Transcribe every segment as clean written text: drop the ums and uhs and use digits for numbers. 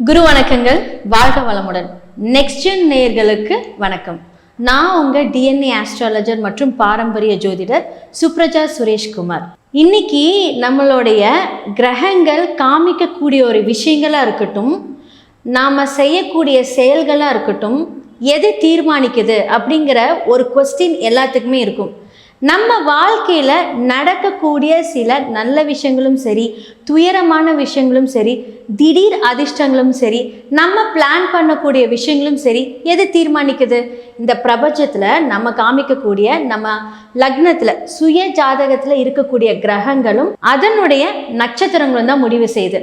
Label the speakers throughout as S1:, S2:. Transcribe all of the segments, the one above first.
S1: குரு வணக்கங்கள், வாழ்க வளமுடன். நெக்ஸ்ட் ஜென் நேயர்களுக்கு வணக்கம். நான் உங்க டிஎன்ஏ ஆஸ்ட்ராலஜர் மற்றும் பாரம்பரிய ஜோதிடர் சுப்ரஜா சுரேஷ்குமார். இன்னைக்கு நம்மளுடைய கிரகங்கள் காமிக்கக்கூடிய ஒரு விஷயங்களா இருக்கட்டும், நாம செய்யக்கூடிய செயல்களா இருக்கட்டும், எது தீர்மானிக்குது அப்படிங்கிற ஒரு கொஸ்டின் எல்லாத்துக்குமே இருக்கும். நம்ம வாழ்க்கையில் நடக்கக்கூடிய சில நல்ல விஷயங்களும் சரி, துயரமான விஷயங்களும் சரி, திடீர் அதிர்ஷ்டங்களும் சரி, நம்ம பிளான் பண்ணக்கூடிய விஷயங்களும் சரி, எது தீர்மானிக்குது? இந்த பிரபஞ்சத்தில் நம்ம காமிக்கக்கூடிய நம்ம லக்னத்தில் சுய ஜாதகத்தில் இருக்கக்கூடிய கிரகங்களும் அதனுடைய நட்சத்திரங்களும் தான் முடிவு செய்யுது.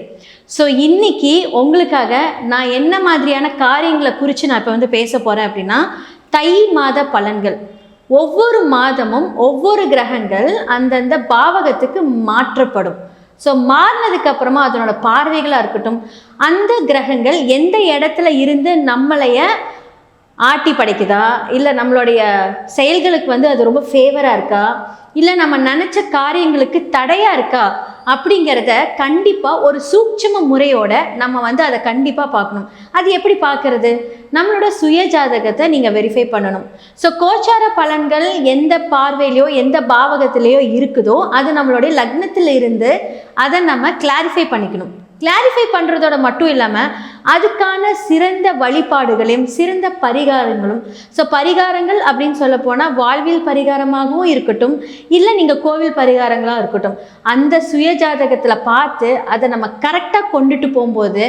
S1: ஸோ இன்னைக்கு உங்களுக்காக நான் என்ன மாதிரியான காரியங்களை குறித்து நான் இப்போ பேச போகிறேன் அப்படின்னா, தை மாத பலன்கள். ஒவ்வொரு மாதமும் ஒவ்வொரு கிரகங்கள் அந்தந்த பாவகத்துக்கு மாற்றப்படும். ஸோ மாறினதுக்கு அப்புறமா அதனோட பார்வைகளாக இருக்கட்டும், அந்த கிரகங்கள் எந்த இடத்துல இருந்து நம்மளைய ஆட்டி படைக்குதா, இல்லை நம்மளுடைய செயல்களுக்கு அது ரொம்ப ஃபேவராக இருக்கா, இல்லை நம்ம நினச்ச காரியங்களுக்கு தடையாக இருக்கா அப்படிங்கிறத கண்டிப்பாக ஒரு சூட்சும முறையோட நம்ம அதை கண்டிப்பாக பார்க்கணும். அது எப்படி பார்க்கறது? நம்மளோட சுய ஜாதகத்தை நீங்கள் வெரிஃபை பண்ணணும். ஸோ கோச்சார பலன்கள் எந்த பார்வையிலையோ எந்த பாவகத்திலேயோ இருக்குதோ அது நம்மளுடைய லக்னத்தில் இருந்து அதை நம்ம கிளாரிஃபை பண்ணிக்கணும். கிளாரிஃபை பண்ணுறதோட மட்டும் இல்லாமல் அதுக்கான சிறந்த வழிபாடுகளையும் சிறந்த பரிகாரங்களும். ஸோ பரிகாரங்கள் அப்படின்னு சொல்ல போனால் வாழ்வியல் பரிகாரமாகவும் இருக்கட்டும், இல்லை நீங்கள் கோவில் பரிகாரங்களாக இருக்கட்டும், அந்த சுய ஜாதகத்தில் பார்த்து அதை நம்ம கரெக்டாக கொண்டுட்டு போகும்போது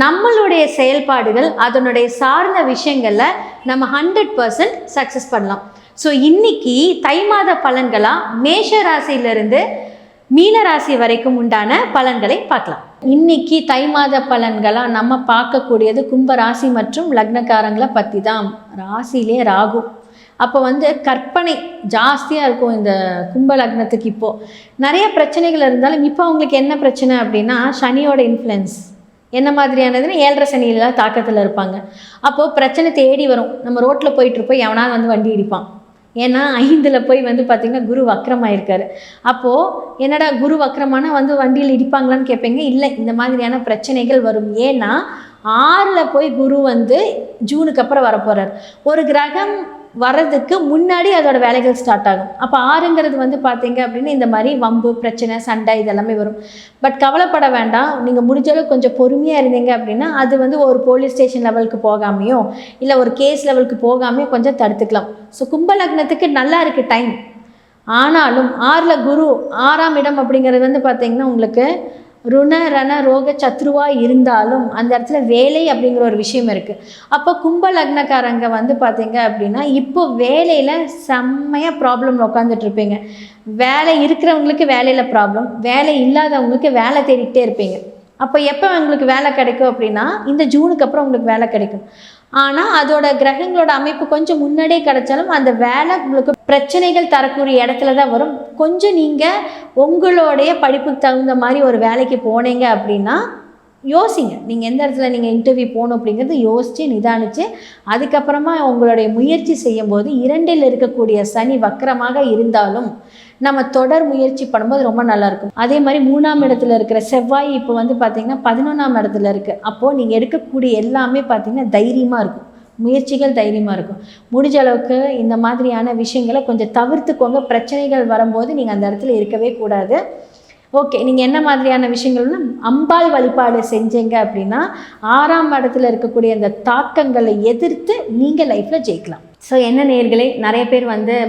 S1: நம்மளுடைய செயல்பாடுகள் அதனுடைய சார்ந்த விஷயங்களில் நம்ம 100% சக்ஸஸ் பண்ணலாம். ஸோ இன்னைக்கு தை மாத பலன்களாக மேஷ ராசியிலிருந்து மீன ராசி வரைக்கும் உண்டான பலன்களை பார்க்கலாம். இன்னைக்கு தை மாத பலன்களாக நம்ம பார்க்கக்கூடியது கும்ப ராசி மற்றும் லக்னக்காரங்களை பற்றி தான். ராசியிலே ராகு. அப்போ கற்பனை ஜாஸ்தியாக இருக்கும் இந்த கும்ப லக்னத்துக்கு. இப்போது நிறைய பிரச்சனைகள் இருந்தாலும் இப்போ அவங்களுக்கு என்ன பிரச்சனை அப்படின்னா, சனியோட இன்ஃப்ளூயன்ஸ் என்ன மாதிரியானதுன்னு 7.5 சனியில் தாக்கத்தில் இருப்பாங்க. அப்போது பிரச்சனை தேடி வரும். நம்ம ரோட்டில் போயிட்டுருப்போம், எவனாவது வண்டி இடிப்பான். ஏன்னா 5ல் போய் பார்த்திங்கன்னா குரு வக்ரமாயிருக்காரு. அப்போது என்னடா குரு வக்ரமான வண்டியில் இடிப்பாங்களான்னு கேட்பீங்க. இல்லை, இந்த மாதிரியான பிரச்சனைகள் வரும். ஏன்னா 6ல் போய் குரு ஜூனுக்கு அப்புறம் வரப்போகிறார். ஒரு கிரகம் வர்றதுக்கு முன்னாடி அதோட வேலைகள் ஸ்டார்ட் ஆகும். அப்போ 6ங்கிறது பார்த்தீங்க அப்படின்னா இந்த மாதிரி வம்பு பிரச்சனை சண்டை இதெல்லாமே வரும். பட் கவலைப்பட வேண்டாம். நீங்கள் முடிஞ்சளவு கொஞ்சம் பொறுமையாக இருந்தீங்க அப்படின்னா அது ஒரு போலீஸ் ஸ்டேஷன் லெவலுக்கு போகாமையோ இல்லை ஒரு கேஸ் லெவலுக்கு போகாமையோ கொஞ்சம் தடுத்துக்கலாம். ஸோ கும்ப லக்னத்துக்கு நல்லா இருக்குது டைம். ஆனாலும் 6ல் குரு 6ஆம் இடம் அப்படிங்கிறது பார்த்தீங்கன்னா உங்களுக்கு ருண ரண ரோக சத்ருவாக இருந்தாலும் அந்த இடத்துல வேலை அப்படிங்கிற ஒரு விஷயம் இருக்குது. அப்போ கும்ப லக்னக்காரங்க பார்த்தீங்க அப்படின்னா இப்போ வேலையில் செம்மையாக ப்ராப்ளம் உட்காந்துட்ருப்பீங்க. வேலை இருக்கிறவங்களுக்கு வேலையில் ப்ராப்ளம், வேலை இல்லாதவங்களுக்கு வேலை தேடிக்கிட்டே இருப்பீங்க. அப்போ எப்போ உங்களுக்கு வேலை கிடைக்கும் அப்படின்னா இந்த ஜூனுக்கு அப்புறம் உங்களுக்கு வேலை கிடைக்கும். ஆனால் அதோட கிரகங்களோட அமைப்பு கொஞ்சம் முன்னாடியே கிடைச்சாலும் அந்த வேலை உங்களுக்கு பிரச்சனைகள் தரக்கூடிய இடத்துல தான் வரும். கொஞ்சம் நீங்கள் உங்களுடைய படிப்புக்கு தகுந்த மாதிரி ஒரு வேலைக்கு போனீங்க அப்படின்னா யோசிங்க. நீங்கள் எந்த இடத்துல நீங்கள் இன்டர்வியூ போகணும் அப்படிங்கிறது யோசித்து நிதானித்து அதுக்கப்புறமா உங்களுடைய முயற்சி செய்யும்போது 2ல் இருக்கக்கூடிய சனி வக்கரமாக இருந்தாலும் நம்ம தொடர் முயற்சி பண்ணும்போது ரொம்ப நல்லாயிருக்கும். அதே மாதிரி 3ஆம் இடத்துல இருக்கிற செவ்வாய் இப்போ பார்த்திங்கன்னா 11ஆம் இடத்துல இருக்குது. அப்போது நீங்கள் எடுக்கக்கூடிய எல்லாமே பார்த்திங்கன்னா தைரியமாக இருக்கும், முயற்சிகள் தைரியமாக இருக்கும். முடிஞ்ச அளவுக்கு இந்த மாதிரியான விஷயங்களை கொஞ்சம் தவிர்த்துக்கோங்க. பிரச்சனைகள் வரும்போது நீங்கள் அந்த இடத்துல இருக்கவே கூடாது. ஓகே, நீங்கள் என்ன மாதிரியான விஷயங்கள்னா அம்பாள் வழிபாடு செஞ்சீங்க அப்படின்னா 6ஆம் இடத்துல இருக்கக்கூடிய அந்த தாக்கங்களை எதிர்த்து நீங்கள் லைஃப்பில் ஜெயிக்கலாம். ஸோ என்ன நேயர்களே, நிறைய பேர்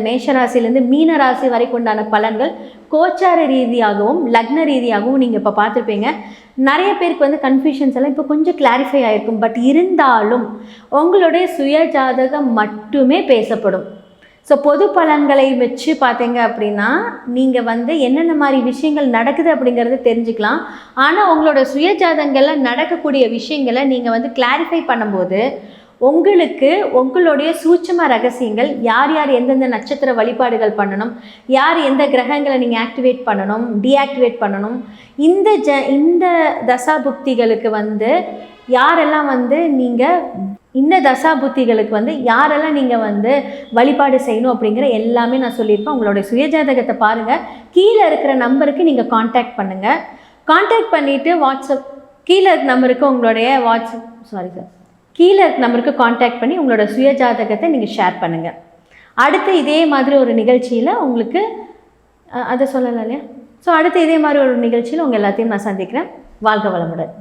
S1: மேஷ ராசிலேருந்து மீன ராசி வரைக்கும் உண்டான பலன்கள் கோச்சார ரீதியாகவும் லக்ன ரீதியாகவும் நீங்கள் இப்போ பார்த்துருப்பீங்க. நிறைய பேருக்கு கன்ஃபியூஷன்ஸ் எல்லாம் இப்போ கொஞ்சம் கிளாரிஃபை ஆகிருக்கும். பட் இருந்தாலும் உங்களுடைய சுய ஜாதகம் மட்டுமே பேசப்படும். ஸோ பொது பலன்களை வச்சு பார்த்தீங்க அப்படின்னா நீங்கள் என்னென்ன மாதிரி விஷயங்கள் நடக்குது அப்படிங்கிறத தெரிஞ்சுக்கலாம். ஆனால் உங்களோட சுய ஜாதகங்களில் நடக்கக்கூடிய விஷயங்களை நீங்கள் கிளாரிஃபை பண்ணும்போது உங்களுக்கு உங்களுடைய சூட்சும ரகசியங்கள், யார் யார் எந்தெந்த நட்சத்திர வழிபாடுகள் பண்ணணும், யார் எந்த கிரகங்களை நீங்கள் ஆக்டிவேட் பண்ணணும் டீஆக்டிவேட் பண்ணணும், இந்த தசாபுக்திகளுக்கு யாரெல்லாம் நீங்கள் இந்த தசாபுத்திகளுக்கு யாரெல்லாம் நீங்கள் வழிபாடு செய்யணும் அப்படிங்கிற எல்லாமே நான் சொல்லியிருப்பேன். உங்களுடைய சுயஜாதகத்தை பாருங்கள். கீழே இருக்கிற நம்பருக்கு நீங்கள் காண்டாக்ட் பண்ணுங்கள். காண்டாக்ட் பண்ணிவிட்டு வாட்ஸ்அப் கீழே இருக்க நம்பருக்கு உங்களுடைய கீழே இருக்க நம்பருக்கு காண்டாக்ட் பண்ணி உங்களோட சுயஜாதகத்தை நீங்கள் ஷேர் பண்ணுங்கள். அடுத்து இதே மாதிரி ஒரு நிகழ்ச்சியில் உங்களுக்கு அதை சொல்லலாம் இல்லையா? ஸோ அடுத்து இதே மாதிரி ஒரு நிகழ்ச்சியில் உங்கள் எல்லாத்தையும் நான் சந்திக்கிறேன். வாழ்க வளமுடன்.